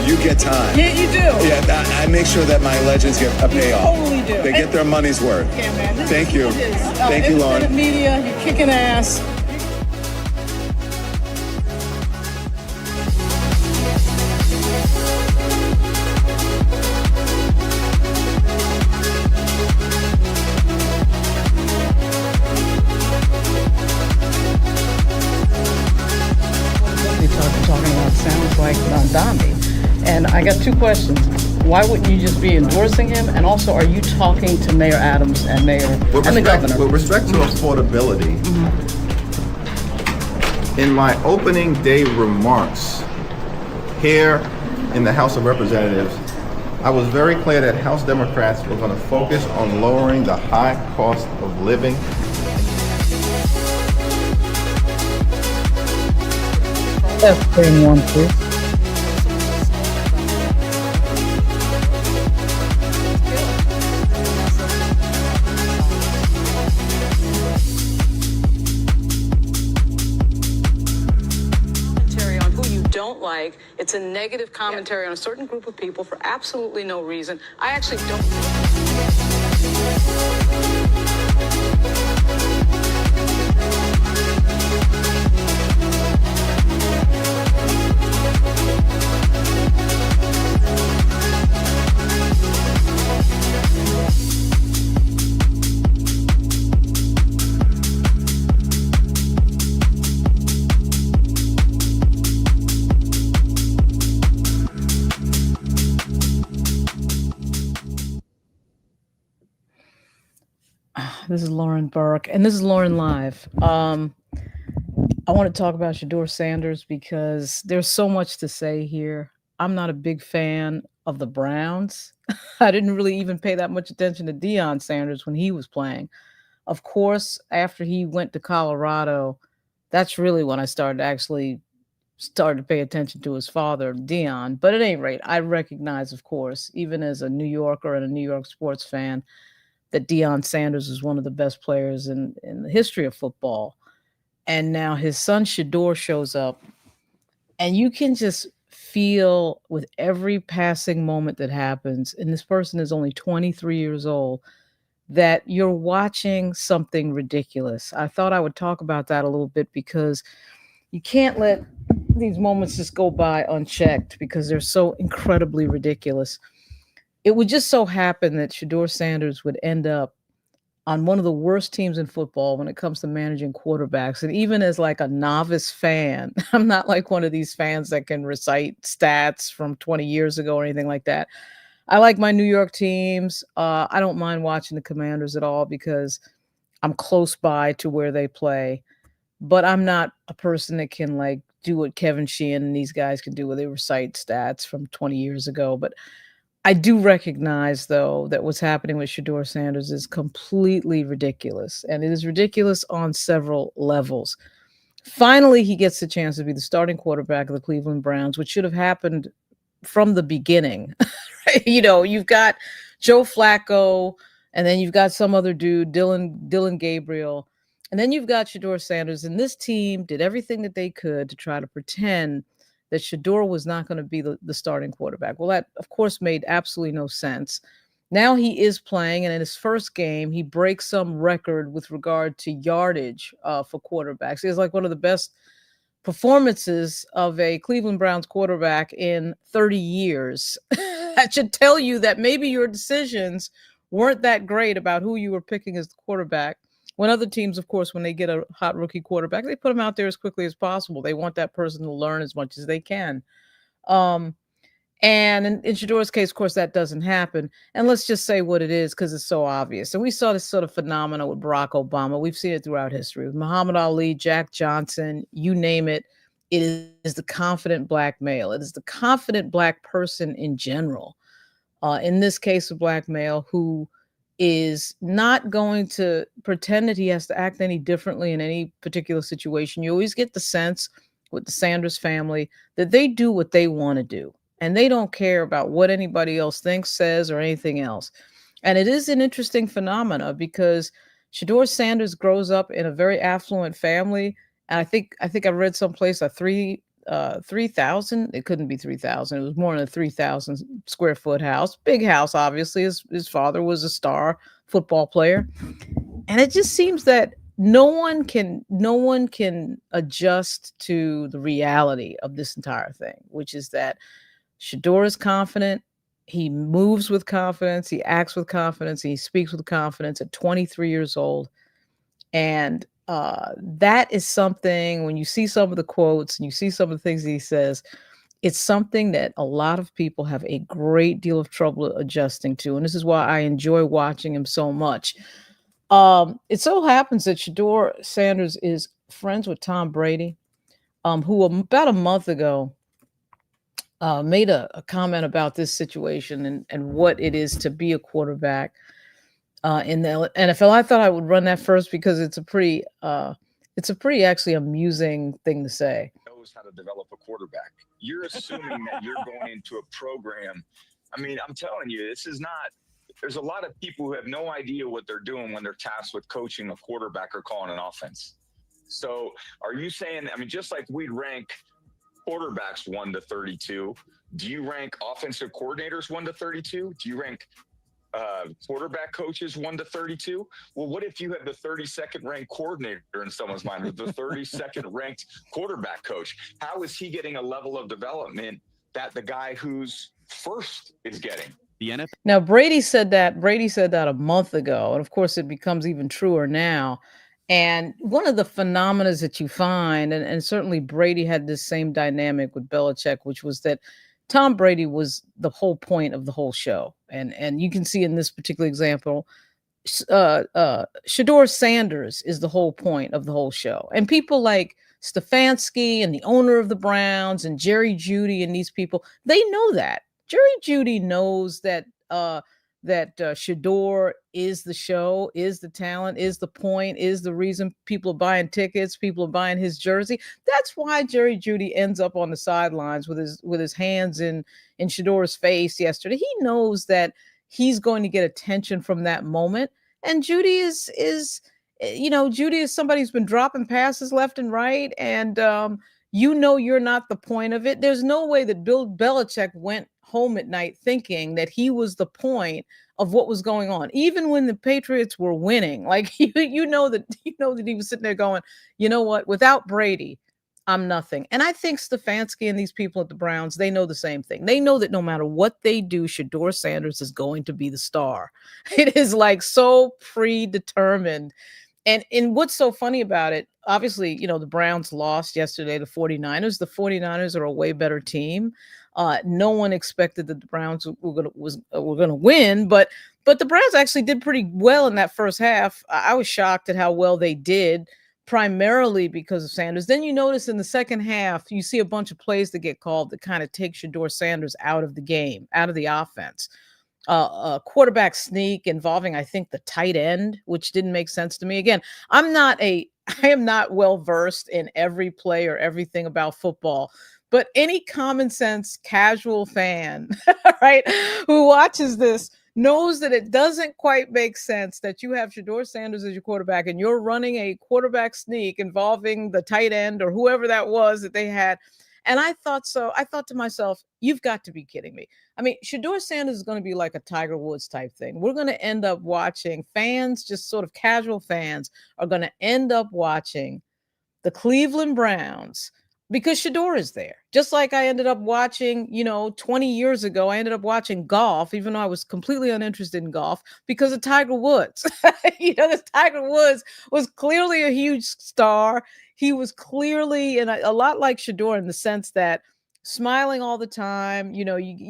You get time. Yeah, you do. Yeah, I make sure that my legends get a payoff. Totally do. They get their money's worth. Yeah, man. Thank you. Thank you, Lauren. Independent media, you're kicking ass. Talking about sounds like Donnie. And I got two questions. Why wouldn't you just be endorsing him? And also, are you talking to Mayor Adams and the governor? With respect to affordability, in my opening day remarks here in the House of Representatives, I was very clear that House Democrats were going to focus on lowering the high cost of living. F-1, please. On who you don't like. It's a negative commentary on a certain group of people for absolutely no reason. I actually don't. This is Lauren Burke, and this is Lauren Live. I want to talk about Shedeur Sanders because there's so much to say here. I'm not a big fan of the Browns. I didn't really even pay that much attention to Deion Sanders when he was playing. Of course, after he went to Colorado, that's really when I started to pay attention to his father, Deion. But at any rate, I recognize, of course, even as a New Yorker and a New York sports fan, that Deion Sanders is one of the best players in the history of football. And now his son Shedeur shows up, and you can just feel with every passing moment that happens, and this person is only 23 years old, that you're watching something ridiculous. I thought I would talk about that a little bit because you can't let these moments just go by unchecked because they're so incredibly ridiculous. It would just so happen that Shedeur Sanders would end up on one of the worst teams in football when it comes to managing quarterbacks. And even as like a novice fan, I'm not like one of these fans that can recite stats from 20 years ago or anything like that. I like my New York teams. I don't mind watching the Commanders at all because I'm close by to where they play. But I'm not a person that can like do what Kevin Sheehan and these guys can do where they recite stats from 20 years ago. But I do recognize, though, that what's happening with Shedeur Sanders is completely ridiculous, and it is ridiculous on several levels. Finally, he gets the chance to be the starting quarterback of the Cleveland Browns, which should have happened from the beginning. You know, you've got Joe Flacco, and then you've got some other dude, Dylan Gabriel, and then you've got Shedeur Sanders, and this team did everything that they could to try to pretend that Shedeur was not going to be the starting quarterback. Well, that, of course, made absolutely no sense. Now he is playing, and in his first game, he breaks some record with regard to yardage for quarterbacks. He has like one of the best performances of a Cleveland Browns quarterback in 30 years. That should tell you that maybe your decisions weren't that great about who you were picking as the quarterback. When other teams, of course, when they get a hot rookie quarterback, they put him out there as quickly as possible. They want that person to learn as much as they can. And in Shedeur's case, of course, that doesn't happen. And let's just say what it is because it's so obvious. And we saw this sort of phenomenon with Barack Obama. We've seen it throughout history with Muhammad Ali, Jack Johnson, you name it. It is the confident black male. It is the confident black person in general. In this case, a black male who is not going to pretend that he has to act any differently in any particular situation. You always get the sense with the Sanders family that they do what they want to do, and they don't care about what anybody else thinks, says, or anything else. And it is an interesting phenomena because Shedeur Sanders grows up in a very affluent family. And I think I read someplace a 3,000. It couldn't be 3,000. It was more than a 3,000 square foot house. Big house, obviously. His father was a star football player. And it just seems that no one can adjust to the reality of this entire thing, which is that Shedeur is confident. He moves with confidence. He acts with confidence. He speaks with confidence at 23 years old. And that is something, when you see some of the quotes and you see some of the things that he says, it's something that a lot of people have a great deal of trouble adjusting to. And this is why I enjoy watching him so much. It so happens that Shedeur Sanders is friends with Tom Brady, who about a month ago made a comment about this situation and what it is to be a quarterback in the NFL. I thought I would run that first because it's a pretty actually amusing thing to say. Knows how to develop a quarterback. You're assuming that you're going into a program. I mean, I'm telling you, this is not. There's a lot of people who have no idea what they're doing when they're tasked with coaching a quarterback or calling an offense. So are you saying, I mean, just like we'd rank quarterbacks 1 to 32, do you rank offensive coordinators 1 to 32? Do you rank quarterback coaches 1 to 32? Well, what if you had the 32nd ranked coordinator in someone's mind, or the 32nd ranked quarterback coach? How is he getting a level of development that the guy who's first is getting? The NFL. Now, Brady said that a month ago, and of course it becomes even truer now. And one of the phenomena that you find, and certainly Brady had this same dynamic with Belichick, which was that Tom Brady was the whole point of the whole show. And you can see in this particular example, Shedeur Sanders is the whole point of the whole show. And people like Stefanski and the owner of the Browns and Jerry Jeudy and these people, they know that. Jerry Jeudy knows that Shedeur is the show, is the talent, is the point, is the reason people are buying tickets, people are buying his jersey. That's why Jerry Jeudy ends up on the sidelines with his hands in Shedeur's face yesterday. He knows that he's going to get attention from that moment. And Jeudy is Jeudy is somebody who's been dropping passes left and right, and you're not the point of it. There's no way that Bill Belichick went home at night thinking that he was the point of what was going on, even when the Patriots were winning. Like you know that he was sitting there going, you know what, without Brady, I'm nothing. And I think Stefanski and these people at the Browns, they know the same thing. They know that no matter what they do, Shedeur Sanders is going to be the star. It is like so predetermined. And what's so funny about it, obviously, the Browns lost yesterday to 49ers. The 49ers are a way better team. No one expected that the Browns were going to win, but the Browns actually did pretty well in that first half. I was shocked at how well they did, primarily because of Sanders. Then you notice in the second half, you see a bunch of plays that get called that kind of take Shedeur Sanders out of the game, out of the offense. A quarterback sneak involving, I think, the tight end, which didn't make sense to me. Again, I am not well versed in every play or everything about football, but any common sense casual fan, right, who watches this knows that it doesn't quite make sense that you have Shedeur Sanders as your quarterback and you're running a quarterback sneak involving the tight end or whoever that was that they had. And I thought to myself, you've got to be kidding me. I mean, Shedeur Sanders is going to be like a Tiger Woods type thing. We're going to end up watching fans, just sort of casual fans, are going to end up watching the Cleveland Browns because Shedeur is there. Just like I ended up watching, 20 years ago, I ended up watching golf, even though I was completely uninterested in golf, because of Tiger Woods. This Tiger Woods was clearly a huge star. He was clearly, and a lot like Shedeur in the sense that smiling all the time, you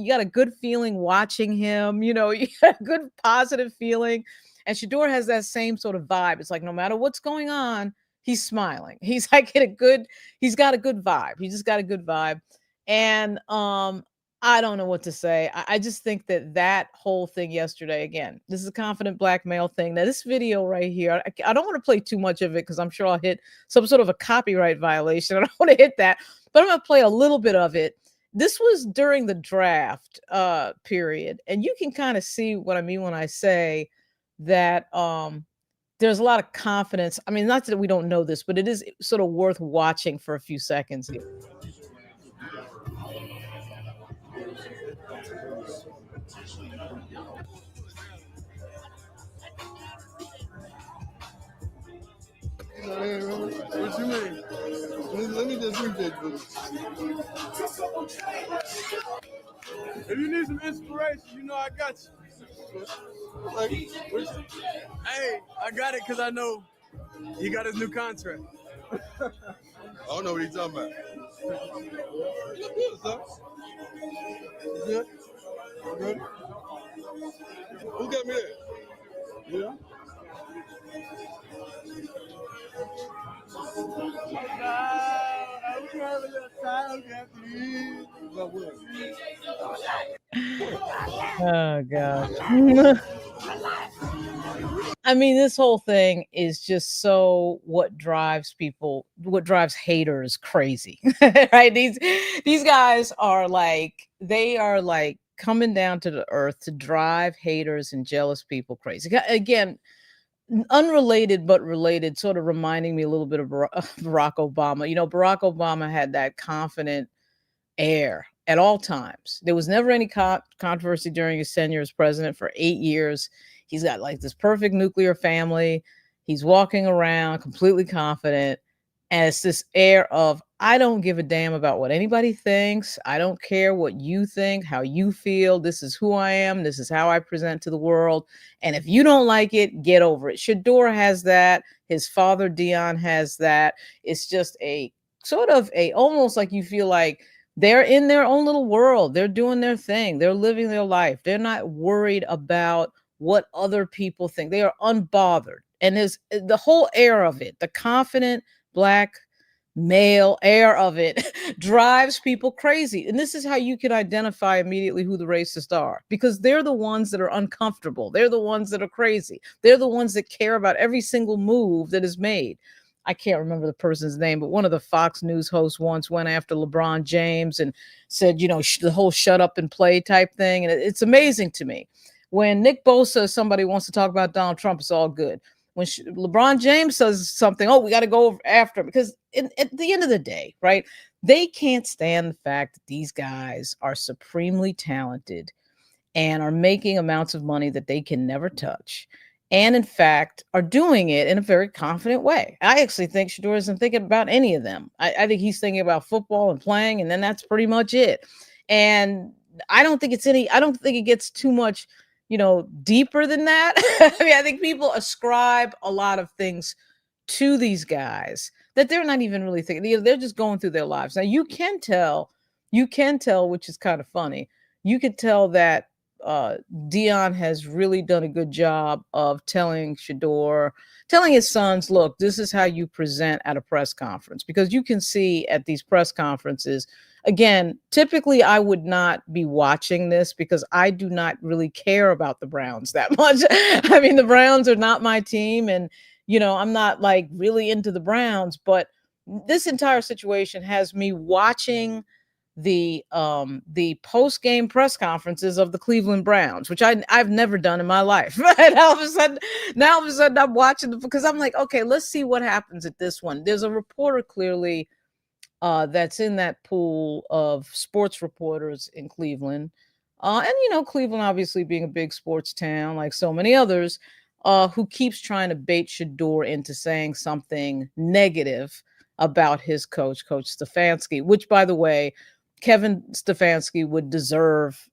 got a good feeling watching him, you got a good positive feeling. And Shedeur has that same sort of vibe. It's like, no matter what's going on, he's smiling. He's like he's got a good vibe. He just got a good vibe. And I don't know what to say. I just think that whole thing yesterday, again, this is a confident black male thing. Now, this video right here, I don't want to play too much of it because I'm sure I'll hit some sort of a copyright violation. I don't want to hit that, but I'm going to play a little bit of it. This was during the draft period. And you can kind of see what I mean when I say that there's a lot of confidence. I mean, not that we don't know this, but it is sort of worth watching for a few seconds here. What you mean? Let me just read that book. If you need some inspiration, you know I got you. Like, hey, I got it because I know he got his new contract. I don't know what he's talking about. What's up? Good? Good? Who got me that? Yeah. Oh gosh. I mean, this whole thing is just so what drives people, what drives haters crazy, right? These guys are like, they are like coming down to the earth to drive haters and jealous people crazy. Again, unrelated but related, sort of reminding me a little bit of Barack Obama. You know, Barack Obama had that confident air at all times. There was never any controversy during his tenure as president for 8 years. He's got like this perfect nuclear family. He's walking around completely confident. And it's this air of, I don't give a damn about what anybody thinks. I don't care what you think, how you feel. This is who I am. This is how I present to the world. And if you don't like it, get over it. Shedeur has that. His father, Dion, has that. It's just a sort of a, almost like you feel like they're in their own little world. They're doing their thing. They're living their life. They're not worried about what other people think. They are unbothered. And there's the whole air of it, the confident Black male air of it drives people crazy. And this is how you can identify immediately who the racists are, because they're the ones that are uncomfortable. They're the ones that are crazy. They're the ones that care about every single move that is made. I can't remember the person's name, but one of the Fox News hosts once went after LeBron James and said, you know, the whole shut up and play type thing. And it's amazing to me. When Nick Bosa, somebody wants to talk about Donald Trump, it's all good. When LeBron James says something, oh, we got to go after him. Because at the end of the day, right, they can't stand the fact that these guys are supremely talented and are making amounts of money that they can never touch. And in fact, are doing it in a very confident way. I actually think Shedeur isn't thinking about any of them. I think he's thinking about football and playing, and then that's pretty much it. And I don't think it gets too much, you know, deeper than that. I mean, I think people ascribe a lot of things to these guys that they're not even really thinking. They're just going through their lives. Now you can tell, which is kind of funny. You could tell that Dion has really done a good job of telling his sons, look, this is how you present at a press conference. Because you can see at these press conferences, again, typically I would not be watching this because I do not really care about the Browns that much. I mean, the Browns are not my team, and you know, I'm not like really into the Browns, but this entire situation has me watching the post-game press conferences of the Cleveland Browns, which I've never done in my life. And all of a sudden I'm watching them because I'm like, okay, let's see what happens at this one. There's a reporter clearly that's in that pool of sports reporters in Cleveland. And you know, Cleveland obviously being a big sports town like so many others, who keeps trying to bait Shedeur into saying something negative about his coach Stefanski, which, by the way, Kevin Stefanski would deserve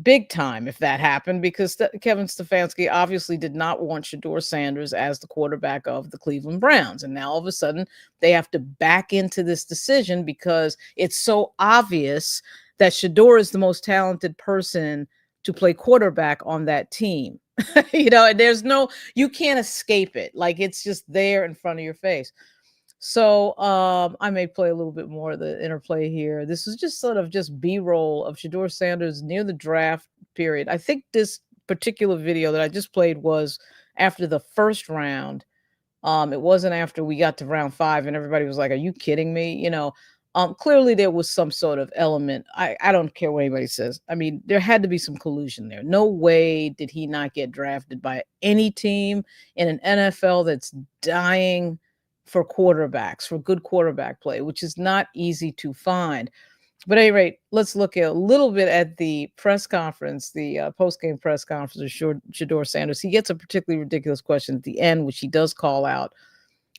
big time if that happened, because Kevin Stefanski obviously did not want Shedeur Sanders as the quarterback of the Cleveland Browns. And now all of a sudden they have to back into this decision because it's so obvious that Shedeur is the most talented person to play quarterback on that team. You know, and you can't escape it. Like, it's just there in front of your face. So I may play a little bit more of the interplay here. This is just sort of just B-roll of Shedeur Sanders near the draft period. I think this particular video that I just played was after the first round. It wasn't after we got to round 5 and everybody was like, are you kidding me? You know, clearly there was some sort of element. I don't care what anybody says. I mean, there had to be some collusion there. No way did he not get drafted by any team in an NFL that's dying for quarterbacks, for good quarterback play, which is not easy to find. But at any rate, let's look at a little bit at the press conference, the post-game press conference of Shedeur Sanders. He gets a particularly ridiculous question at the end, which he does call out.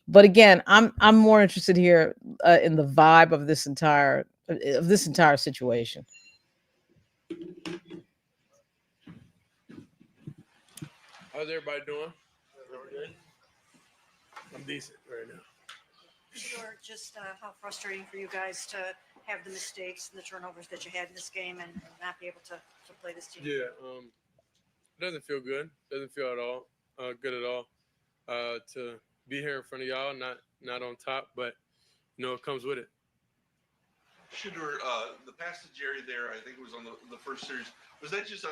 But again, I'm more interested here in the vibe of this entire situation. How's everybody doing? Everybody? I'm decent right now. Sure, just how frustrating for you guys to have the mistakes and the turnovers that you had in this game and not be able to play this team. Yeah, it doesn't feel good. Doesn't feel at all good at all to be here in front of y'all, not on top, but it comes with it. Shedeur, the pass to Jerry there, I think it was on the first series. Was that just,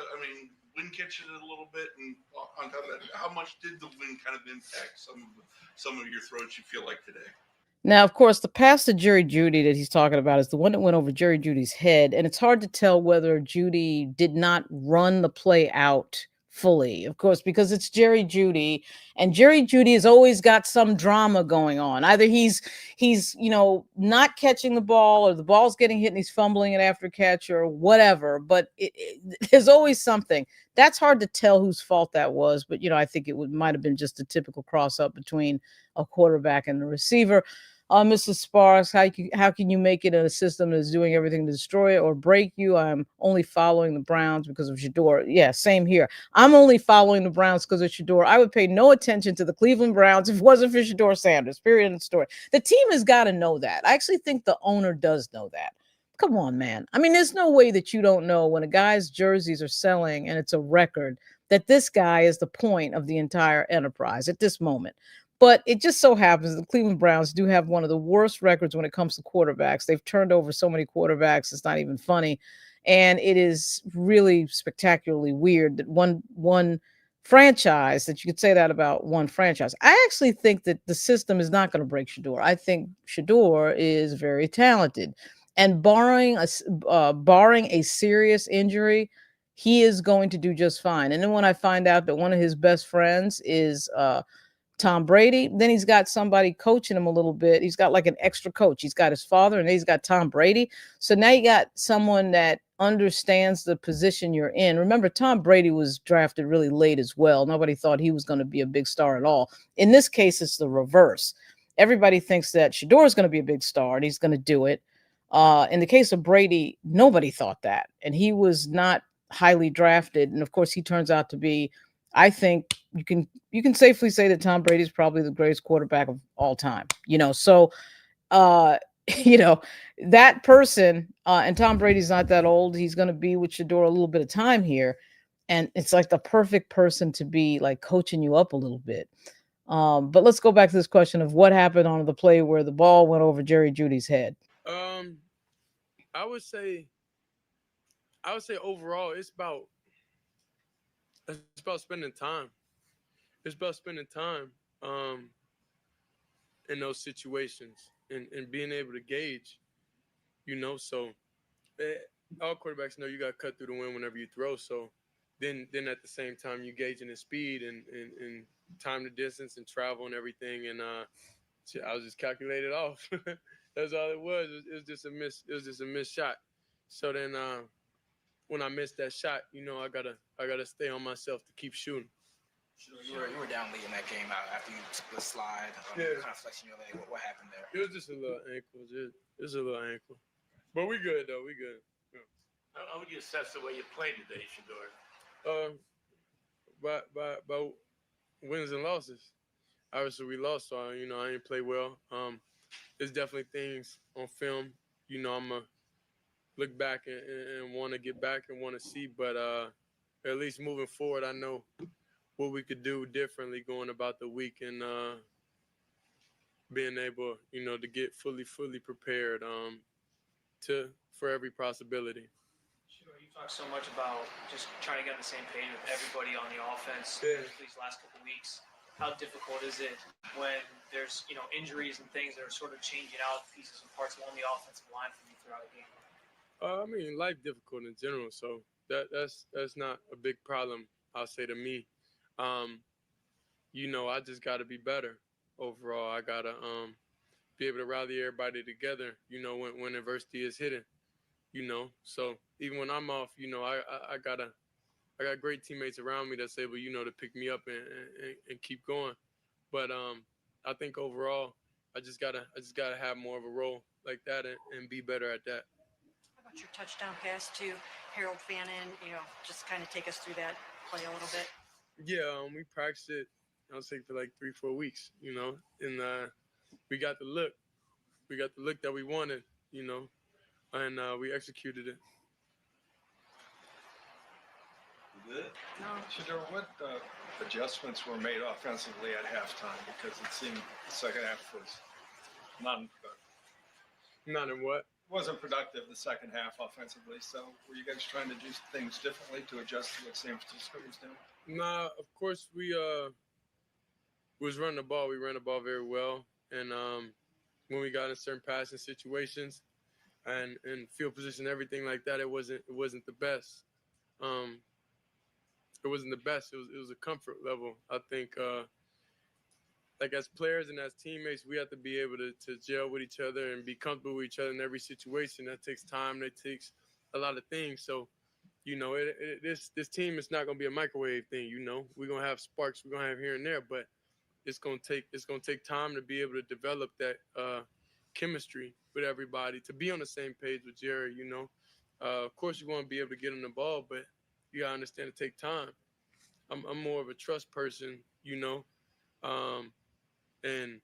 wind catching it a little bit? And on top of that, how much did the wind kind of impact some of your throws you feel like today? Now, of course, the pass to Jerry Jeudy that he's talking about is the one that went over Jerry Jeudy's head, and it's hard to tell whether Jeudy did not run the play out fully, of course, because it's Jerry Jeudy, and Jerry Jeudy has always got some drama going on. Either he's not catching the ball, or the ball's getting hit and he's fumbling it after catch, or whatever. But there's always something. That's hard to tell whose fault that was, but I think might have been just a typical cross up between a quarterback and the receiver. Mrs. Sparks, how can you make it in a system that is doing everything to destroy it or break you? I'm only following the Browns because of Shedeur. Yeah, same here. I'm only following the Browns because of Shedeur. I would pay no attention to the Cleveland Browns if it wasn't for Shedeur Sanders. Period. End of story. The team has got to know that. I actually think the owner does know that. Come on, man. I mean, there's no way that you don't know when a guy's jerseys are selling and it's a record that this guy is the point of the entire enterprise at this moment. But it just so happens the Cleveland Browns do have one of the worst records when it comes to quarterbacks. They've turned over so many quarterbacks, it's not even funny. And it is really spectacularly weird that one franchise, that you could say that about one franchise. I actually think that the system is not going to break Shedeur. I think Shedeur is very talented. And barring a serious injury, he is going to do just fine. And then when I find out that one of his best friends is Tom Brady, then he's got somebody coaching him a little bit. He's got like an extra coach. He's got his father and he's got Tom Brady. So now you got someone that understands the position you're in. Remember, Tom Brady was drafted really late as well. Nobody thought he was going to be a big star at all. In this case, it's the reverse. Everybody thinks that Shedeur is going to be a big star and he's going to do it. In the case of Brady, nobody thought that. And he was not highly drafted. And of course, he turns out to be, I think you can safely say that Tom Brady is probably the greatest quarterback of all time. So that person, and Tom Brady's not that old. He's going to be with Shedeur a little bit of time here, and it's like the perfect person to be like coaching you up a little bit. But let's go back to this question of what happened on the play where the ball went over Jerry Jeudy's head. I would say overall it's about spending time. It's about spending time in those situations and being able to gauge, so all quarterbacks know you got to cut through the wind whenever you throw. So then at the same time, you gauging the speed and time to distance and travel and everything. And I was just calculated off. That's all it was. It was just a miss. It was just a missed shot. So then when I missed that shot, I gotta stay on myself to keep shooting. You were down late in that game after you took the slide, kind of flexing your leg. What happened there? It was just a little ankle. Just a little ankle. But we good, though. We good. Yeah. How would you assess the way you played today, Shedeur? By wins and losses. Obviously, we lost, so I didn't play well. There's definitely things on film. I'm gonna look back and want to get back and want to see, but at least moving forward, I know what we could do differently going about the week and being able, to get fully prepared for every possibility. Sure, you talk so much about just trying to get on the same page with everybody on the offense these last couple of weeks. How difficult is it when there's injuries and things that are sort of changing out pieces and parts along the offensive line for you throughout the game? Life difficult in general, so that's not a big problem, I'll say, to me. I just got to be better overall. I got to be able to rally everybody together, when adversity is hitting. So even when I'm off, I got great teammates around me that's able, to pick me up and keep going. But I think overall, I just gotta have more of a role like that and be better at that. How about your touchdown pass to Harold Fannin? Just kind of take us through that play a little bit. Yeah, we practiced it. I would say for like 3-4 weeks, and we got the look. We got the look that we wanted, and we executed it. Good. Shedeur, what adjustments were made offensively at halftime? Because it seemed the second half was non-productive. Not in what? Wasn't productive the second half offensively. So were you guys trying to do things differently to adjust to what San Francisco was doing? Nah, of course we was running the ball. We ran the ball very well, and when we got in certain passing situations and field position, everything like that, it wasn't the best. Um, it wasn't the best. It was a comfort level. I think like as players and as teammates, we have to be able to gel with each other and be comfortable with each other in every situation. That takes time. That takes a lot of things. So, this team is not gonna be a microwave thing. We're gonna have sparks. We're gonna have here and there, but it's gonna take time to be able to develop that chemistry with everybody, to be on the same page with Jerry. Of course you want to be able to get him the ball, but you gotta understand it take time. I'm more of a trust person, um, and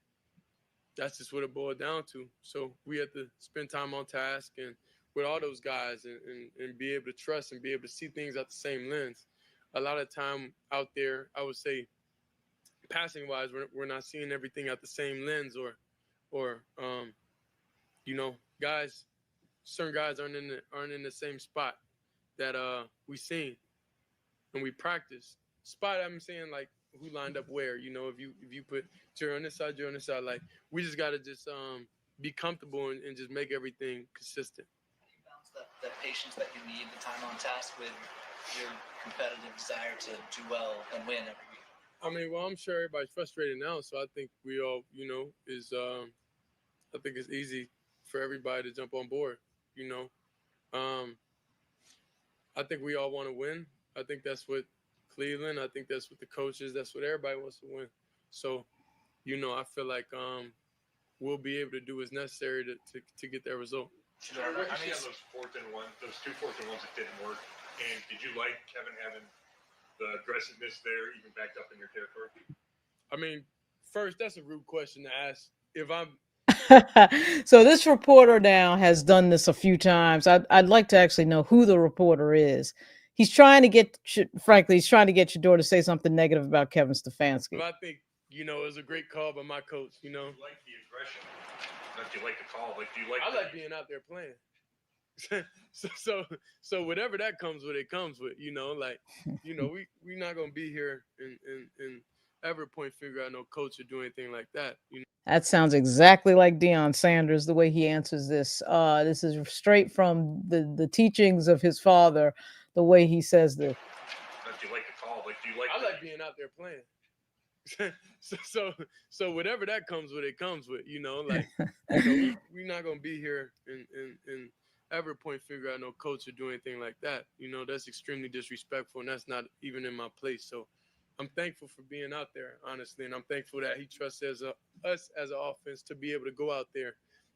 that's just what it boiled down to. So we had to spend time on task and with all those guys and be able to trust and be able to see things at the same lens. A lot of time out there, I would say, passing wise, we're not seeing everything at the same lens, or guys, certain guys aren't in the same spot that we seen and we practice. Spot, I'm saying, like, who lined up where. If you put Jerry on this side, Jerry on this side, like, we just gotta just be comfortable and just make everything consistent. Balance that patience that you need, the time on task with your competitive desire to do well and win every week. I mean, well, I'm sure everybody's frustrated now, so I think we all, I think it's easy for everybody to jump on board. Um, I think we all want to win. I think that's what Cleveland. I think that's what the coaches. That's what everybody wants to win. So, I feel like we'll be able to do what's necessary to get that result. What did you see on those two fourth and ones that didn't work? And did you like Kevin having the aggressiveness there, even backed up in your territory? I mean, first, that's a rude question to ask. If I'm So this reporter now has done this a few times. I'd like to actually know who the reporter is. He's trying to get, frankly, he's trying to get Shedeur to say something negative about Kevin Stefanski. But I think, it was a great call by my coach. You like the aggression? Do you like the call? Do you like? I like being out there playing. so whatever that comes with, it comes with. We're not gonna be here and ever point finger at no coach or do anything like that. That sounds exactly like Deion Sanders, the way he answers this. This is straight from the teachings of his father, the way he says this. Do you like the call? Do you like? I like being out there playing. So whatever that comes with, it comes with. We're not gonna be here and ever point finger at no coach or do anything like that. That's extremely disrespectful, and that's not even in my place. So I'm thankful for being out there, honestly, and I'm thankful that he trusts us as an offense to be able to go out there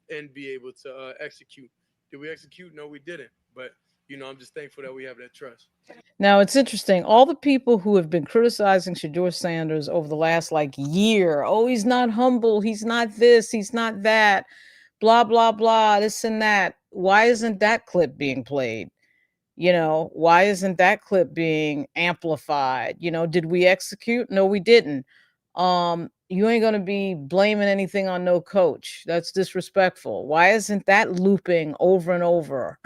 and be able to execute. Did we execute? No, we didn't. But I'm just thankful that we have that trust. Now, it's interesting. All the people who have been criticizing Shedeur Sanders over the last year, oh, he's not humble, he's not this, he's not that, blah, blah, blah, this and that. Why isn't that clip being played? Why isn't that clip being amplified? Did we execute? No, we didn't. You ain't going to be blaming anything on no coach. That's disrespectful. Why isn't that looping over and over?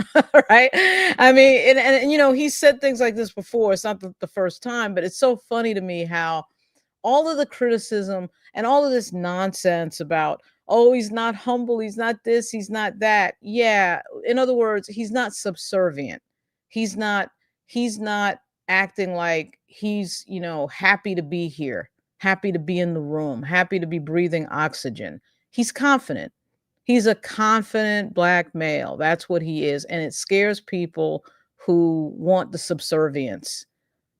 Right? I mean, and he said things like this before. It's not the first time, but it's so funny to me how all of the criticism and all of this nonsense about, oh, he's not humble, he's not this, he's not that. Yeah. In other words, he's not subservient. He's not acting like he's, happy to be here, happy to be in the room, happy to be breathing oxygen. He's confident. He's a confident black male. That's what he is. And it scares people who want the subservience.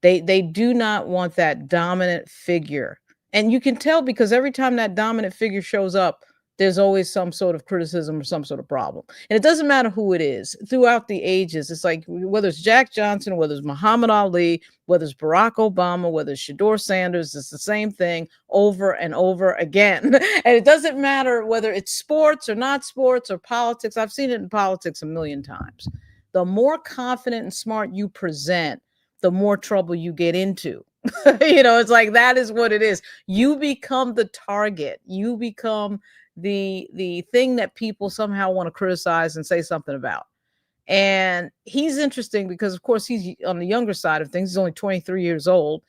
They do not want that dominant figure. And you can tell because every time that dominant figure shows up, there's always some sort of criticism or some sort of problem. And it doesn't matter who it is. Throughout the ages, it's like whether it's Jack Johnson, whether it's Muhammad Ali, whether it's Barack Obama, whether it's Shedeur Sanders, it's the same thing over and over again. And it doesn't matter whether it's sports or not sports or politics. I've seen it in politics a million times. The more confident and smart you present, the more trouble you get into. It's like that is what it is. You become the target. You become the thing that people somehow want to criticize and say something about. And he's interesting because of course he's on the younger side of things. He's only 23 years old.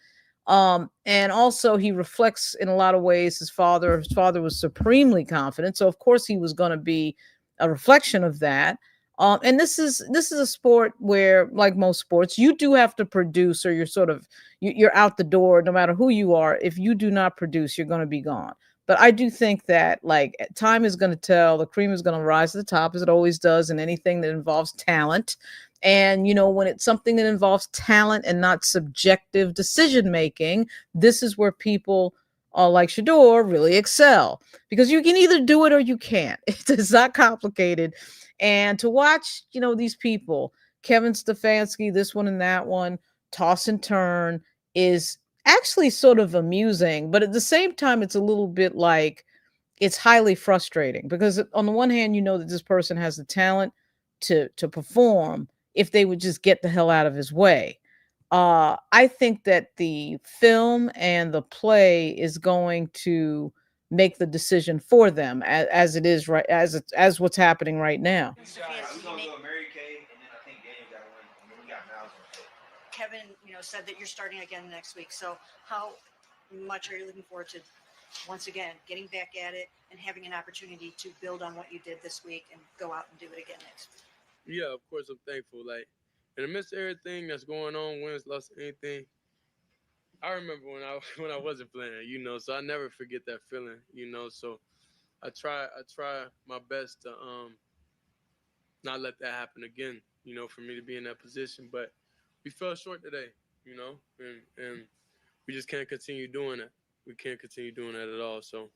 And also he reflects in a lot of ways his father. His father was supremely confident. So of course he was going to be a reflection of that. And this is a sport where, like most sports, you do have to produce, or you're out the door no matter who you are. If you do not produce, you're going to be gone. But I do think that like time is going to tell, the cream is going to rise to the top as it always does in anything that involves talent. And when it's something that involves talent and not subjective decision making, this is where people like Shedeur really excel, because you can either do it or you can't. It's not complicated. And to watch, these people, Kevin Stefanski, this one and that one, toss and turn is actually sort of amusing, but at the same time, it's a little bit like it's highly frustrating because on the one hand, you know that this person has the talent to perform if they would just get the hell out of his way. I think that the film and the play is going to make the decision for them as it is right as what's happening right now. Kevin, said that you're starting again next week. So how much are you looking forward to, once again, getting back at it and having an opportunity to build on what you did this week and go out and do it again next week? Yeah, of course I'm thankful. Like in the midst of everything that's going on, wins, loss, anything. I remember when I wasn't playing, so I never forget that feeling, So I try my best to not let that happen again, for me to be in that position. But we fell short today, and we just can't continue doing it. We can't continue doing that at all. So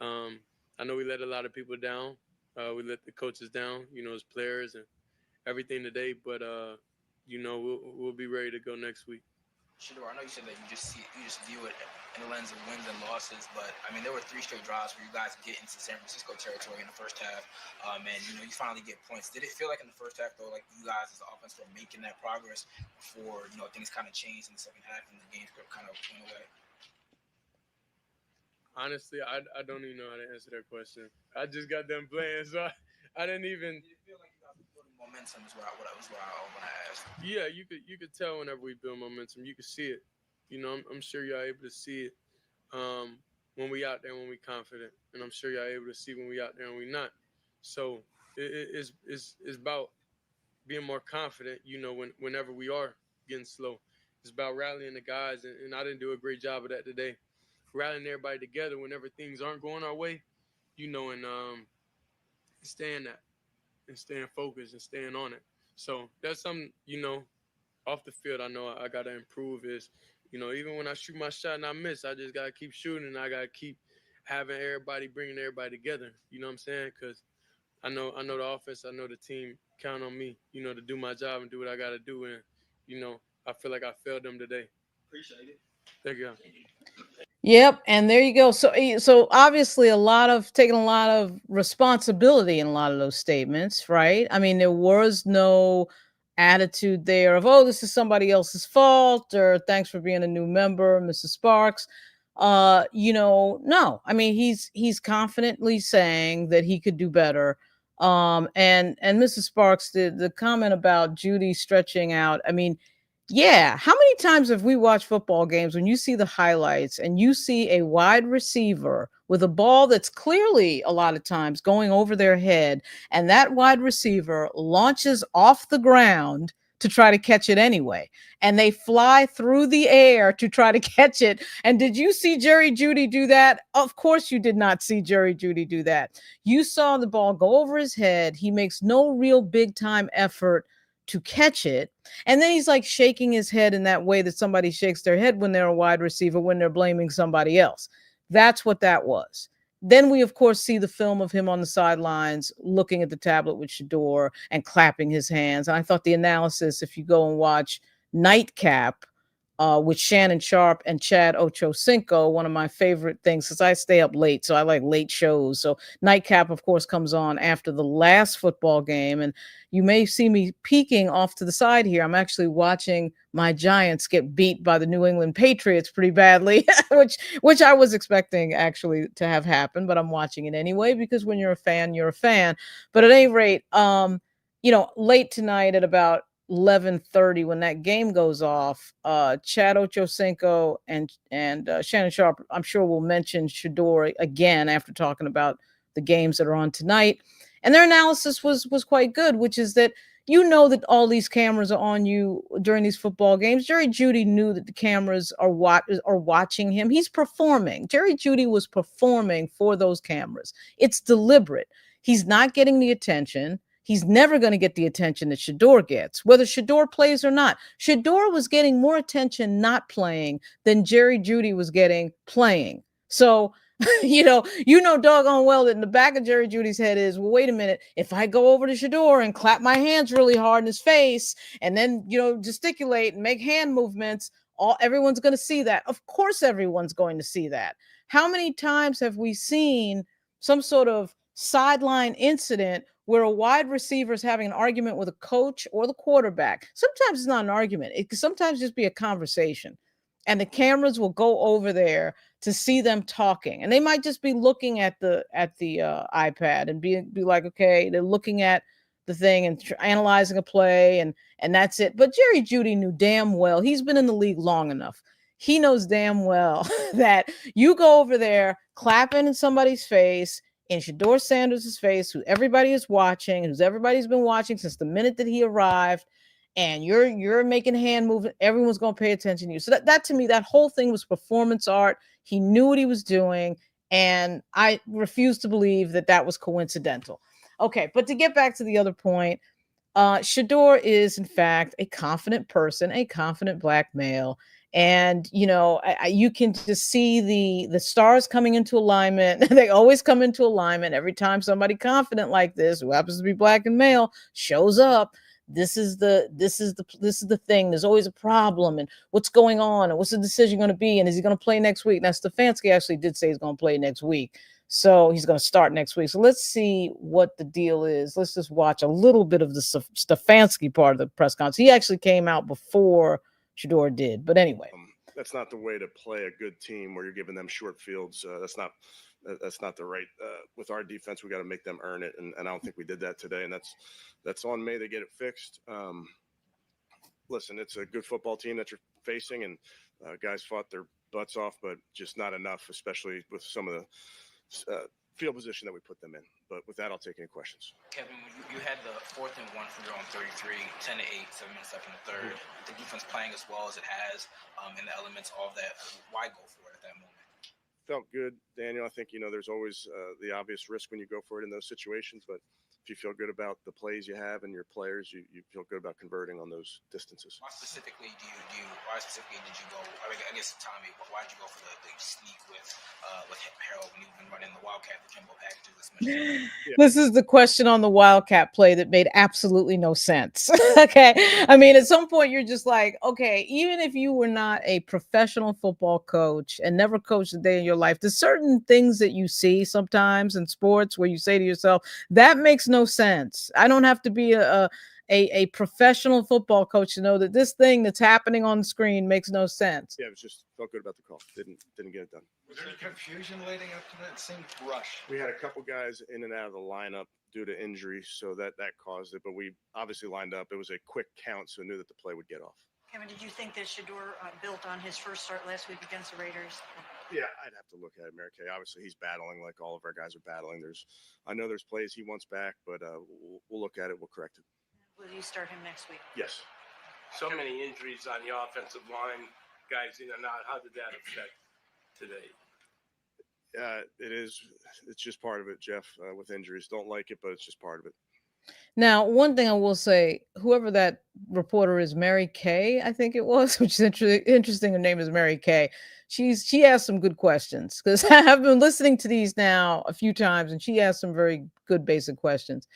I know we let a lot of people down. We let the coaches down, as players and everything today. But we'll be ready to go next week. Shedeur, I know you said that you just view it in the lens of wins and losses, but I mean there were 3 straight drives where you guys get into San Francisco territory in the first half, and you finally get points. Did it feel like in the first half though, like you guys as the offense were making that progress before things kind of changed in the second half and the game script kind of went away? Honestly, I don't even know how to answer that question. I just got done playing, so I didn't even. Did it feel like you guys were building momentum? Is what I asked. Yeah, you could tell whenever we build momentum. You could see it. I'm sure y'all able to see it when we out there, when we confident, and I'm sure y'all able to see when we out there and we not. So it's about being more confident. Whenever we are getting slow, it's about rallying the guys, and I didn't do a great job of that today. Rallying everybody together whenever things aren't going our way, and staying focused and staying on it. So that's something, off the field I know I got to improve is, even when I shoot my shot and I miss, I just got to keep shooting and I got to keep bringing everybody together. You know what I'm saying? Because I know the offense, I know the team count on me, to do my job and do what I got to do. And, I feel like I failed them today. Appreciate it. Thank you. Yep, and there you go. So obviously taking a lot of responsibility in a lot of those statements, right? I mean, there was no attitude there of, oh, this is somebody else's fault, or thanks for being a new member, Mrs. Sparks. No. I mean, he's confidently saying that he could do better. And Mrs. Sparks, the comment about Judy stretching out, I mean, yeah. How many times have we watched football games when you see the highlights and you see a wide receiver with a ball that's clearly a lot of times going over their head, and that wide receiver launches off the ground to try to catch it anyway. And they fly through the air to try to catch it. And did you see Jerry Jeudy do that? Of course you did not see Jerry Jeudy do that. You saw the ball go over his head. He makes no real big time effort to catch it. And then he's like shaking his head in that way that somebody shakes their head when they're a wide receiver, when they're blaming somebody else. That's what that was. Then we, of course, see the film of him on the sidelines looking at the tablet with Shedeur and clapping his hands. And I thought the analysis, if you go and watch Nightcap with Shannon Sharp and Chad Ochocinco, one of my favorite things, because I stay up late, so I like late shows. So Nightcap, of course, comes on after the last football game. And you may see me peeking off to the side here. I'm actually watching my Giants get beat by the New England Patriots pretty badly, which I was expecting actually to have happened, but I'm watching it anyway, because when you're a fan, you're a fan. But at any rate, late tonight at about 11:30, when that game goes off, Chad Ochocinco and Shannon Sharp, I'm sure will mention Shedeur again after talking about the games that are on tonight. And their analysis was quite good, which is that that all these cameras are on you during these football games. Jerry Jeudy knew that the cameras are watching him. He's performing. Jerry Jeudy was performing for those cameras. It's deliberate. He's not getting the attention. He's never going to get the attention that Shedeur gets, whether Shedeur plays or not. Shedeur was getting more attention not playing than Jerry Jeudy was getting playing. So, doggone well that in the back of Jerry Judy's head is, well, wait a minute. If I go over to Shedeur and clap my hands really hard in his face and then, gesticulate and make hand movements, everyone's going to see that. Of course, everyone's going to see that. How many times have we seen some sort of sideline incident where a wide receiver is having an argument with a coach or the quarterback? Sometimes it's not an argument. It could sometimes just be a conversation. And the cameras will go over there to see them talking. And they might just be looking at the iPad and be like, okay, they're looking at the thing and analyzing a play, and that's it. But Jerry Jeudy knew damn well, he's been in the league long enough. He knows damn well that you go over there clapping in somebody's face, in Shedeur Sanders' face, who everybody is watching, who's everybody's been watching since the minute that he arrived, and you're making hand movement, everyone's going to pay attention to you. So that to me, that whole thing was performance art. He knew what he was doing, and I refuse to believe that was coincidental. Okay, but to get back to the other point, Shedeur is in fact a confident person, a confident black male. And you can just see the stars coming into alignment. They always come into alignment every time somebody confident like this, who happens to be black and male, shows up. This is the thing. There's always a problem, and what's going on, and what's the decision going to be, and is he going to play next week? Now, Stefanski actually did say he's going to play next week, so he's going to start next week. So let's see what the deal is. Let's just watch a little bit of the Stefanski part of the press conference. He actually came out before Shedeur did, but anyway. That's not the way to play a good team where you're giving them short fields. That's not the right. With our defense, we got to make them earn it, and I don't think we did that today. And that's on me to get it fixed. Listen, it's a good football team that you're facing, and guys fought their butts off, but just not enough, especially with some of the field position that we put them in. But with that, I'll take any questions. Kevin, you had the 4th and 1 from your own 33, 10-8, 7 minutes left in the third. The defense playing as well as it has, and the elements of that. Why go for it at that moment? Felt good, Daniel. I think, there's always the obvious risk when you go for it in those situations, but if you feel good about the plays you have and your players, you feel good about converting on those distances. Why specifically did you go? I guess Tommy, why did you go for the sneak with Harold when you've been running the Wildcat, the Kimbo packages? This is the question on the Wildcat play that made absolutely no sense. Okay. I mean, at some point you're just like, okay, even if you were not a professional football coach and never coached a day in your life, there's certain things that you see sometimes in sports where you say to yourself, that makes no sense. I don't have to be a professional football coach to know that this thing that's happening on the screen makes no sense. Yeah, it was just felt good about the call. Didn't get it done. Was there any confusion leading up to that? It seemed rushed. We had a couple guys in and out of the lineup due to injury, so that caused it. But we obviously lined up. It was a quick count, so we knew that the play would get off. Kevin, did you think that Shedeur built on his first start last week against the Raiders? Yeah, I'd have to look at it, Mary Kay. Obviously, he's battling like all of our guys are battling. I know there's plays he wants back, but we'll look at it. We'll correct it. Will you start him next week? Yes. so many injuries on the offensive line, guys in and out. How did that affect today? It is. It's just part of it, Jeff. With injuries, don't like it, but it's just part of it. Now, one thing I will say, whoever that reporter is, Mary Kay, I think it was, which is interesting. Her name is Mary Kay. She asked some good questions because I've been listening to these now a few times, and she asked some very good basic questions.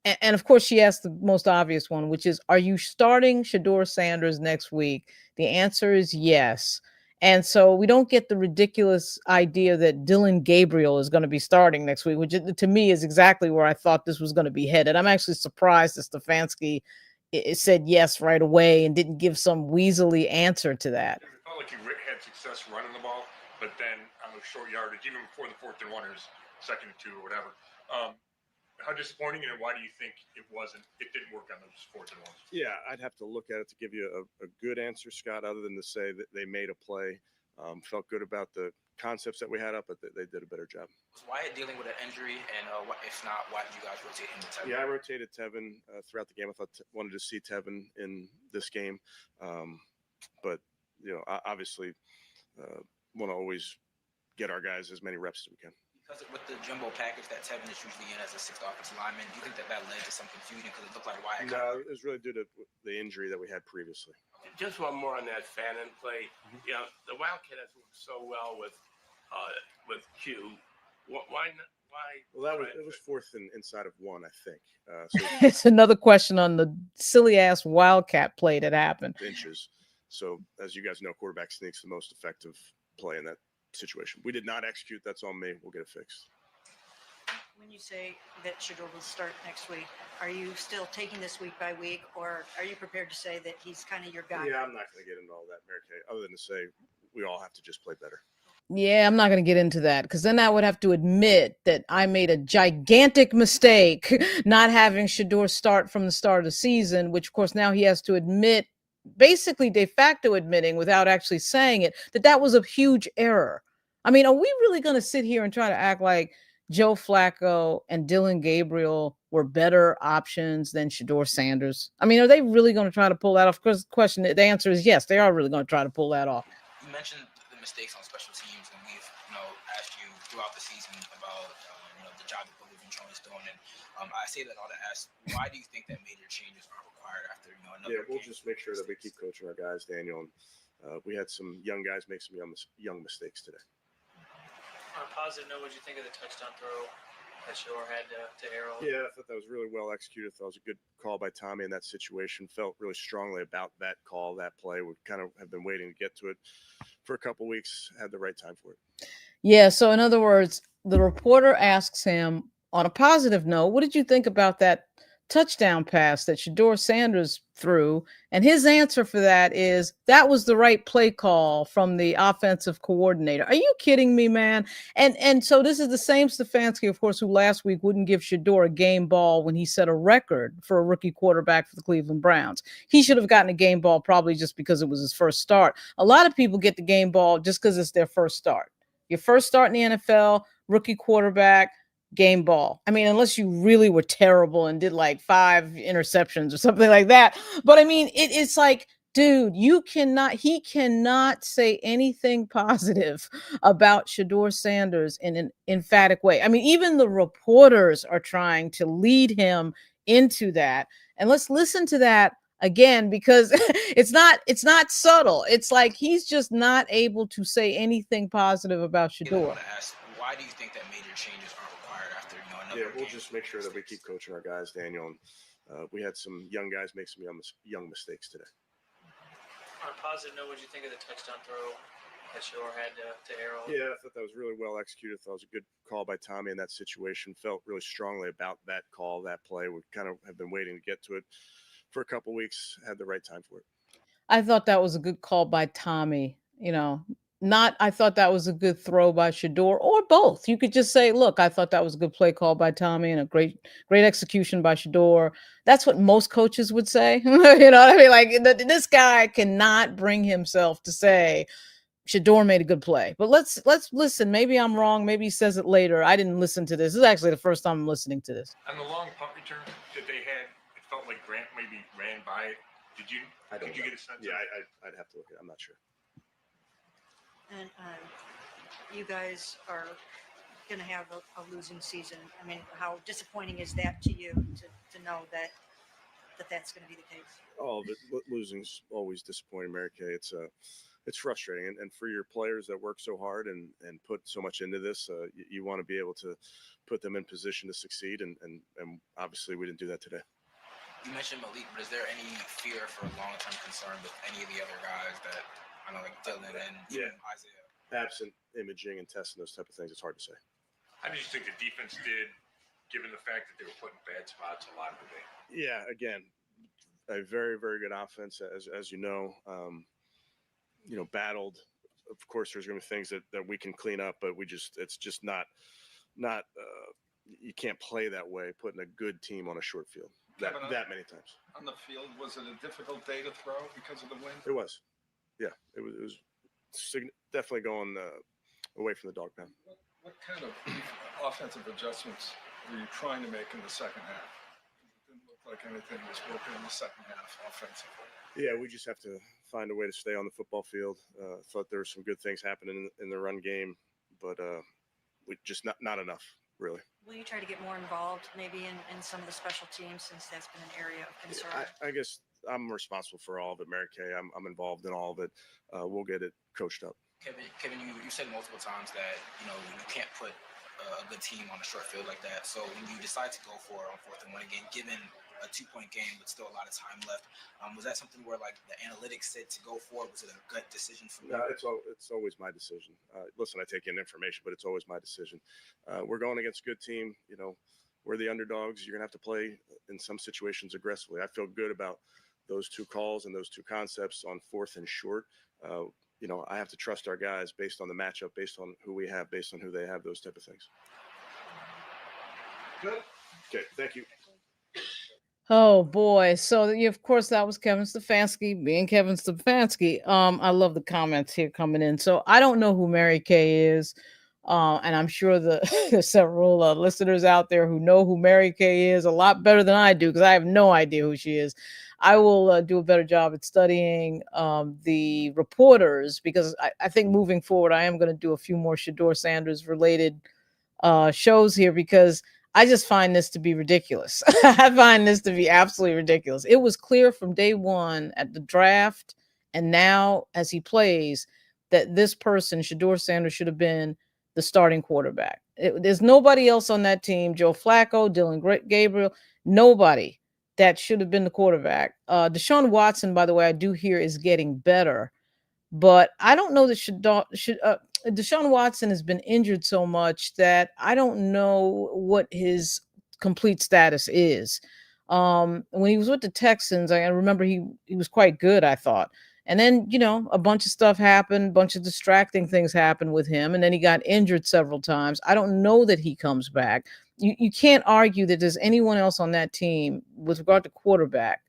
And of course, she asked the most obvious one, which is, are you starting Shedeur Sanders next week? The answer is yes. And so we don't get the ridiculous idea that Dylan Gabriel is going to be starting next week, which to me is exactly where I thought this was going to be headed. I'm actually surprised that Stefanski said yes right away and didn't give some weaselly answer to that. It felt like you had success running the ball, but then on the short yardage, even before the 4th and 1 or 2nd and 2 or whatever, how disappointing, and why do you think it didn't work on those 4th and 1s? Yeah, I'd have to look at it to give you a good answer, Scott, other than to say that they made a play. Felt good about the concepts that we had up, but they did a better job. Was Wyatt dealing with an injury? And if not, why did you guys rotate him to Tevin? Yeah, I rotated Tevin throughout the game. I wanted to see Tevin in this game. But, obviously want to always get our guys as many reps as we can. Because with the jumbo package that Tevin is usually in as a 6th offensive lineman, do you think that led to some confusion because it looked like Wyatt? No, it was really due to the injury that we had previously. Just one more on that Fannin play. You know, the Wildcat has worked so well with Q. Why not? Why? Well, it was 4th and inside of 1, I think. It's another question on the silly ass Wildcat play that happened. Inches. So as you guys know, quarterback sneak's the most effective play in that situation. We did not execute. That's on me. We'll get it fixed. When you say that Shedeur will start next week, are you still taking this week by week, or are you prepared to say that he's kind of your guy? Yeah, I'm not going to get into all that, Mary Kay, other than to say we all have to just play better. Yeah, I'm not going to get into that because then I would have to admit that I made a gigantic mistake not having Shedeur start from the start of the season, which, of course, now he has to admit, basically de facto admitting without actually saying it, that was a huge error. I mean, are we really going to sit here and try to act like Joe Flacco and Dylan Gabriel were better options than Shedeur Sanders? I mean, are they really going to try to pull that off? Because the answer is yes, they are really going to try to pull that off. You mentioned the mistakes on special teams, and we've asked you throughout the season about the job that Billy Ventrone is doing. And I say that all to ask, why do you think that major changes are required after another? Yeah, we'll just make sure that we keep coaching our guys, Daniel. And we had some young guys make some young mistakes today. On a positive note, what did you think of the touchdown throw that Shedeur had to Harold? Yeah, I thought that was really well executed. I thought it was a good call by Tommy in that situation. Felt really strongly about that call, that play. We kind of have been waiting to get to it for a couple weeks. Had the right time for it. Yeah, so in other words, the reporter asks him on a positive note, what did you think about that touchdown pass that Shedeur Sanders threw? And his answer for that is, that was the right play call from the offensive coordinator. Are you kidding me, man? And so this is the same Stefanski, of course, who last week wouldn't give Shedeur a game ball when he set a record for a rookie quarterback for the Cleveland Browns. He should have gotten a game ball probably just because it was his first start. A lot of people get the game ball just because it's their first start. Your first start in the NFL, rookie quarterback, game ball. I mean, unless you really were terrible and did like 5 interceptions or something like that. But I mean, it's like, dude, he cannot say anything positive about Shedeur Sanders in an emphatic way. I mean, even the reporters are trying to lead him into that. And let's listen to that again, because it's not subtle. It's like he's just not able to say anything positive about Shedeur. Why do you think that major changes are required after another? Yeah, we'll just make sure that we keep coaching our guys, Daniel. And we had some young guys make some young mistakes today. On a positive note, what did you think of the touchdown throw that Shedeur had to Harold? Yeah, I thought that was really well executed. I thought it was a good call by Tommy in that situation. Felt really strongly about that call, that play. We kind of have been waiting to get to it for a couple weeks. Had the right time for it. I thought that was a good call by Tommy. I thought that was a good throw by Shedeur, or both. You could just say, look, I thought that was a good play call by Tommy and a great execution by Shedeur. That's what most coaches would say. You know what I mean? Like, this guy cannot bring himself to say Shedeur made a good play. But let's listen. Maybe I'm wrong. Maybe he says it later. I didn't listen to this. This is actually the first time I'm listening to this. On the long punt return that they had, it felt like Grant maybe ran by it. Did you? I don't Could you know. get a sense? Yeah, of I'd have to look at it. I'm not sure. And you guys are going to have a losing season. I mean, how disappointing is that to you to know that's going to be the case? Oh, but losing's always disappointing, Mary Kay. It's frustrating, and for your players that work so hard and put so much into this, you want to be able to put them in position to succeed, and obviously we didn't do that today. You mentioned Malik, but is there any fear for long-term concern with any of the other guys that I know, like Dylan and even Isaiah? Absent imaging and testing, those type of things, it's hard to say. how did you think the defense did, given the fact that they were put in bad spots a lot of the day? Yeah, again, a very, very good offense, as you know. Battled. Of course, there's going to be things that we can clean up, but it's just not. You can't play that way, putting a good team on a short field that many times. On the field, was it a difficult day to throw because of the wind? It was. Yeah, it was definitely going away from the dog pound. What kind of offensive adjustments were you trying to make in the second half? It didn't look like anything was working in the second half offensively. Yeah, we just have to find a way to stay on the football field. Thought there were some good things happening in the run game, but we just not enough, really. Will you try to get more involved maybe in some of the special teams, since that's been an area of concern? I guess I'm responsible for all of it, Mary Kay. I'm involved in all of it. We'll get it coached up. Kevin, you said multiple times that you can't put a good team on a short field like that. So when you decide to go for it on 4th and 1 again, given a 2-point game with still a lot of time left, was that something where like the analytics said to go for it? Was it a gut decision for you? No, it's always my decision. Listen, I take in information, but it's always my decision. We're going against a good team. We're the underdogs. You're gonna have to play in some situations aggressively. I feel good about those two calls and those two concepts on 4th and short. I have to trust our guys based on the matchup, based on who we have, based on who they have, those type of things. Good. Okay, thank you. Oh boy. So of course that was Kevin Stefanski being Kevin Stefanski. I love the comments here coming in. So I don't know who Mary Kay is. And I'm sure there's several listeners out there who know who Mary Kay is a lot better than I do, because I have no idea who she is. I will do a better job at studying the reporters, because I think moving forward, I am going to do a few more Shedeur Sanders related shows here, because I just find this to be ridiculous. I find this to be absolutely ridiculous. It was clear from day one at the draft and now as he plays that this person, Shedeur Sanders, should have been the starting quarterback. There's nobody else on that team. Joe Flacco, Dylan Gabriel, nobody that should have been the quarterback. Deshaun Watson, by the way, I do hear is getting better, but I don't know that Deshaun Watson has been injured so much that I don't know what his complete status is. When he was with the Texans, I remember he was quite good, I thought. And then, a bunch of stuff happened, a bunch of distracting things happened with him. And then he got injured several times. I don't know that he comes back. You can't argue that there's anyone else on that team with regard to quarterback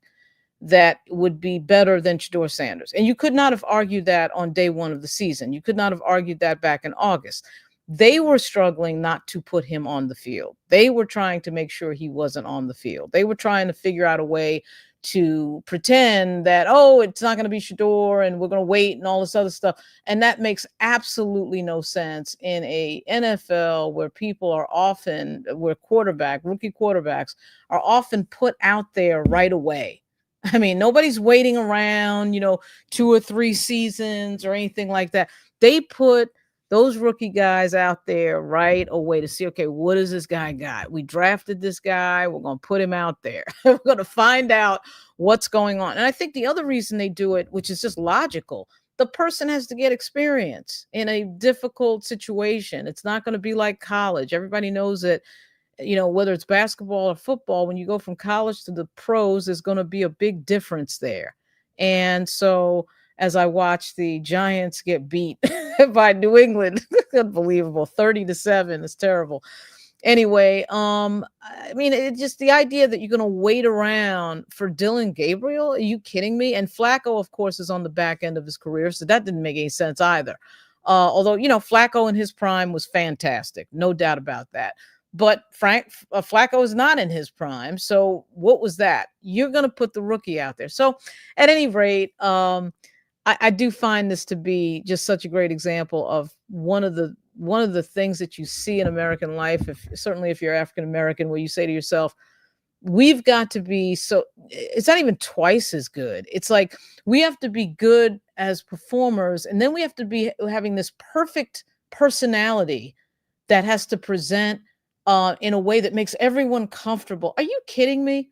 that would be better than Shedeur Sanders. And you could not have argued that on day one of the season. You could not have argued that back in August. They were struggling not to put him on the field. They were trying to make sure he wasn't on the field. They were trying to figure out a way to pretend that, it's not going to be Shedeur and we're going to wait and all this other stuff. And that makes absolutely no sense in a NFL where rookie quarterbacks are often put out there right away. I mean, nobody's waiting around, 2 or 3 seasons or anything like that. They put those rookie guys out there right away to see, okay, what does this guy got? We drafted this guy. We're going to put him out there. We're going to find out what's going on. And I think the other reason they do it, which is just logical, the person has to get experience in a difficult situation. It's not going to be like college. Everybody knows that, whether it's basketball or football, when you go from college to the pros, there's going to be a big difference there. And so as I watch the Giants get beat by New England, unbelievable, 30-7, it's terrible. Anyway, it's just the idea that you're going to wait around for Dylan Gabriel. Are you kidding me? And Flacco, of course, is on the back end of his career, so that didn't make any sense either. Although, Flacco in his prime was fantastic, no doubt about that. But Flacco is not in his prime. So what was that? You're going to put the rookie out there. So at any rate, I do find this to be just such a great example of one of the things that you see in American life, certainly if you're African American, where you say to yourself, we've got to be so it's not even twice as good. It's like we have to be good as performers, and then we have to be having this perfect personality that has to present in a way that makes everyone comfortable. Are you kidding me?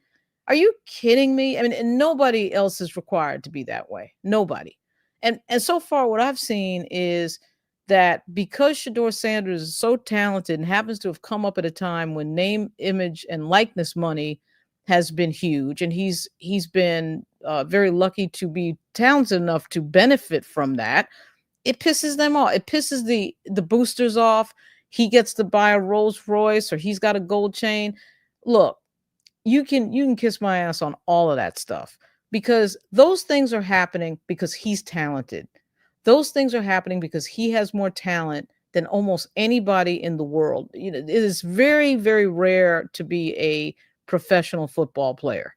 Are you kidding me? I mean, and nobody else is required to be that way. Nobody. And so far, what I've seen is that because Shedeur Sanders is so talented and happens to have come up at a time when name, image, and likeness money has been huge, and he's been very lucky to be talented enough to benefit from that. It pisses them off. It pisses the boosters off. He gets to buy a Rolls Royce, or he's got a gold chain. Look, you can kiss my ass on all of that stuff, because those things are happening because he's talented. Those things are happening because he has more talent than almost anybody in the world. It is very, very rare to be a professional football player.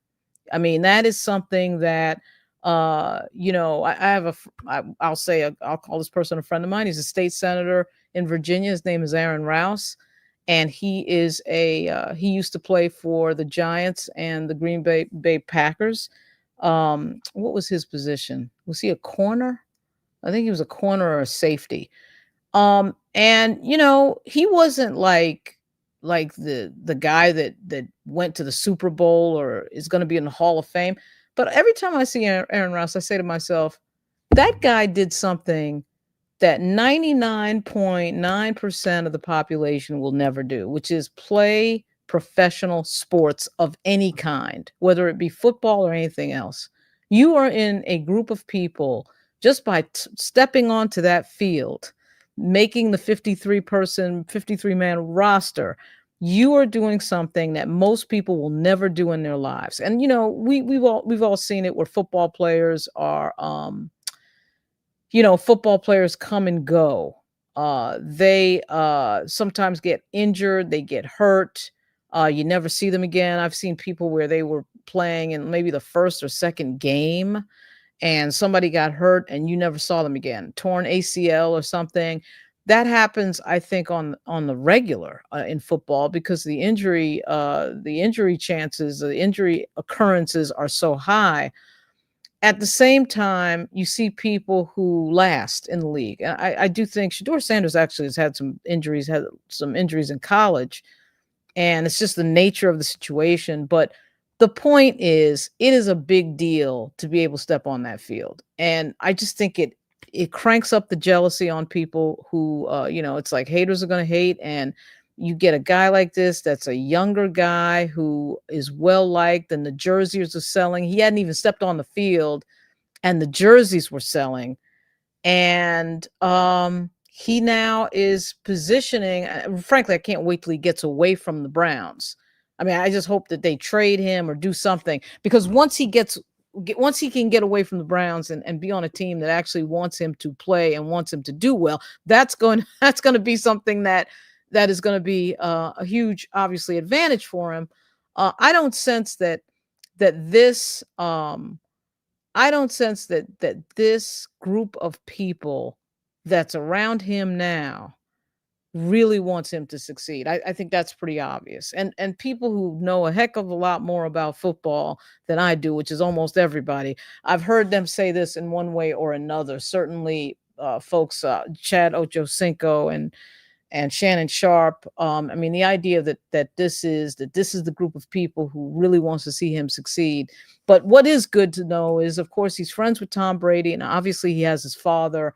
I mean, that is something that I have I'll say I'll call this person a friend of mine. He's a state senator in Virginia. His name is Aaron Rouse, and he used to play for the Giants and the Green Bay Packers. What was his position? Was he a corner? I think he was a corner or a safety. And he wasn't like the guy that went to the Super Bowl or is going to be in the Hall of Fame. But every time I see Aaron Rouse, I say to myself, that guy did something that 99.9% of the population will never do, which is play professional sports of any kind, whether it be football or anything else. You are in a group of people just by stepping onto that field, making the 53-man roster. You are doing something that most people will never do in their lives. And we've all seen it where football players come and go. They sometimes get injured, they get hurt. You never see them again. I've seen people where they were playing in maybe the first or second game, and somebody got hurt and you never saw them again, torn ACL or something. That happens, I think, on the regular in football, because the injury chances, the injury occurrences are so high. At the same time, you see people who last in the league. And I do think Shedeur Sanders actually has had some injuries in college, and it's just the nature of the situation. But the point is, it is a big deal to be able to step on that field. And I just think it cranks up the jealousy on people who, it's like haters are going to hate. And you get a guy like this that's a younger guy who is well liked, and the jerseys are selling. He hadn't even stepped on the field, and the jerseys were selling. And he now is positioning. Frankly, I can't wait till he gets away from the Browns. I mean, I just hope that they trade him or do something, because once he can get away from the Browns and be on a team that actually wants him to play and wants him to do well, that's going to be something that is going to be a huge, obviously, advantage for him. I don't sense that this group of people that's around him now really wants him to succeed. I think that's pretty obvious. And people who know a heck of a lot more about football than I do, which is almost everybody, I've heard them say this in one way or another. Certainly, folks, Chad Ochocinco and Shannon Sharp. I mean, the idea that this is the group of people who really wants to see him succeed. But what is good to know is, of course, he's friends with Tom Brady, and obviously he has his father,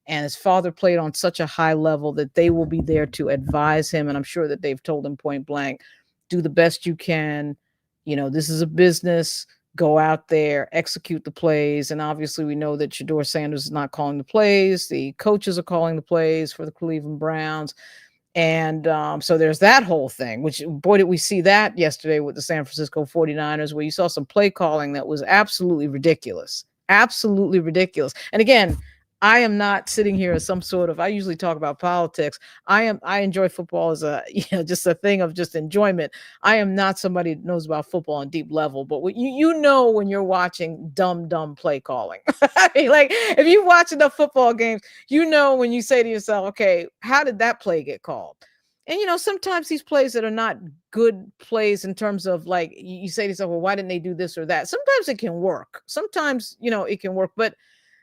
and his father played on such a high level that they will be there to advise him. And I'm sure that they've told him point blank, do the best you can. This is a business. Go out there, execute the plays. And obviously we know that Shedeur Sanders is not calling the plays. The coaches are calling the plays for the Cleveland Browns. And so there's that whole thing, which, boy, did we see that yesterday with the San Francisco 49ers, where you saw some play calling that was absolutely ridiculous. Absolutely ridiculous. And again, I am not sitting here as some sort of, I usually talk about politics. I enjoy football as a, just a thing of just enjoyment. I am not somebody that knows about football on deep level, but what you know when you're watching dumb play calling. I mean, like if you watch enough football games, you know when you say to yourself, okay, how did that play get called? And sometimes these plays that are not good plays in terms of like you say to yourself, well, why didn't they do this or that? Sometimes it can work. Sometimes, it can work. But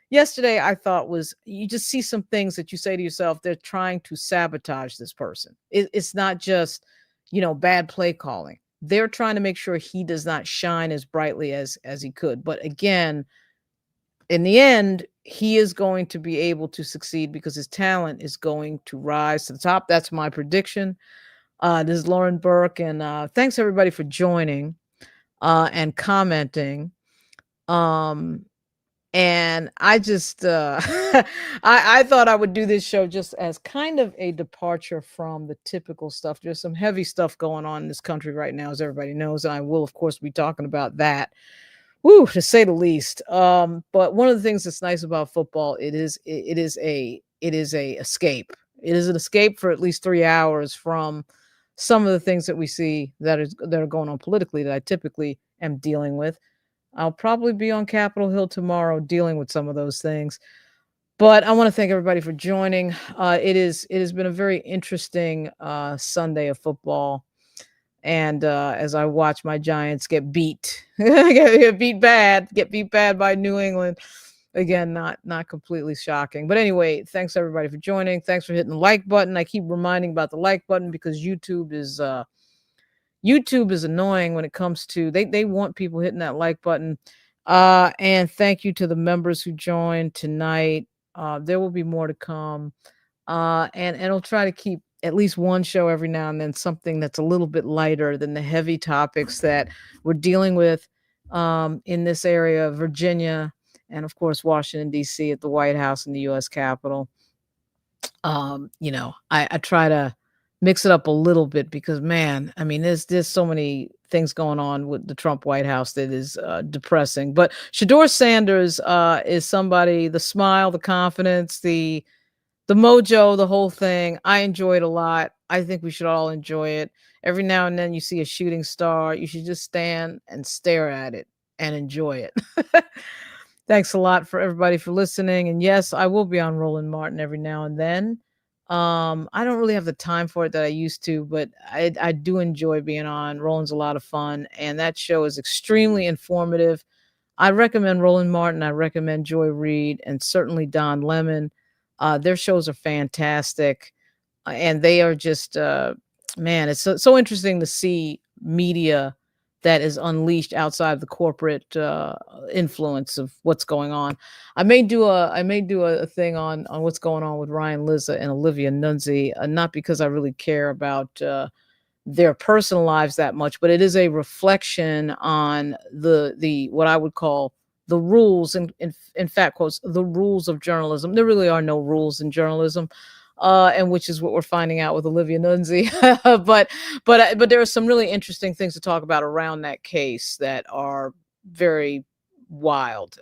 yesterday I thought was you just see some things that you say to yourself, they're trying to sabotage this person. It's not just, bad play calling. They're trying to make sure he does not shine as brightly as he could. But again, in the end, he is going to be able to succeed because his talent is going to rise to the top. That's my prediction. This is Lauren Burke, and thanks everybody for joining and commenting. And I just I thought I would do this show just as kind of a departure from the typical stuff. There's some heavy stuff going on in this country right now, as everybody knows, and I will of course be talking about that. Woo, to say the least. But one of the things that's nice about football, it is a escape. It is an escape for at least 3 hours from some of the things that we see that are going on politically that I typically am dealing with. I'll probably be on Capitol Hill tomorrow dealing with some of those things. But I want to thank everybody for joining. It has been a very interesting Sunday of football. And as I watch my Giants get beat, get beat bad by New England. Again, not completely shocking. But anyway, thanks everybody for joining. Thanks for hitting the like button. I keep reminding about the like button because YouTube is annoying when it comes to they want people hitting that like button. And thank you to the members who joined tonight. There will be more to come. And I'll try to keep at least one show every now and then, something that's a little bit lighter than the heavy topics that we're dealing with in this area of Virginia and of course Washington D.C. at the White House and the U.S. Capitol. I try to mix it up a little bit because man, I mean, there's so many things going on with the Trump White House that is depressing. But Shedeur Sanders is somebody, the smile, the confidence, the mojo, the whole thing. I enjoy it a lot. I think we should all enjoy it. Every now and then you see a shooting star, you should just stand and stare at it and enjoy it. Thanks a lot for everybody for listening. And yes, I will be on Roland Martin every now and then. I don't really have the time for it that I used to, but I do enjoy being on. Roland's a lot of fun, and that show is extremely informative. I recommend Roland Martin. I recommend Joy Reid, and certainly Don Lemon. Their shows are fantastic, and they are just man. It's so interesting to see media that is unleashed outside the corporate influence of what's going on. I may do a thing on what's going on with Ryan Lizza and Olivia Nunzi, not because I really care about their personal lives that much, but it is a reflection on the what I would call the rules and in fact quotes the rules of journalism. There really are no rules in journalism. And which is what we're finding out with Olivia Nunzi. but there are some really interesting things to talk about around that case that are very wild.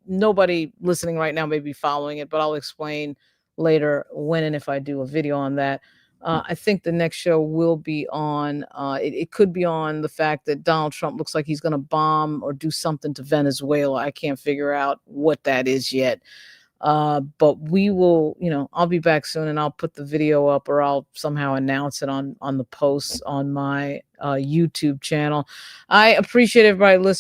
Nobody listening right now may be following it, but I'll explain later when and if I do a video on that. I think the next show will be on, it could be on the fact that Donald Trump looks like he's going to bomb or do something to Venezuela. I can't figure out what that is yet. But we will, I'll be back soon and I'll put the video up or I'll somehow announce it on the posts on my YouTube channel. I appreciate everybody listening.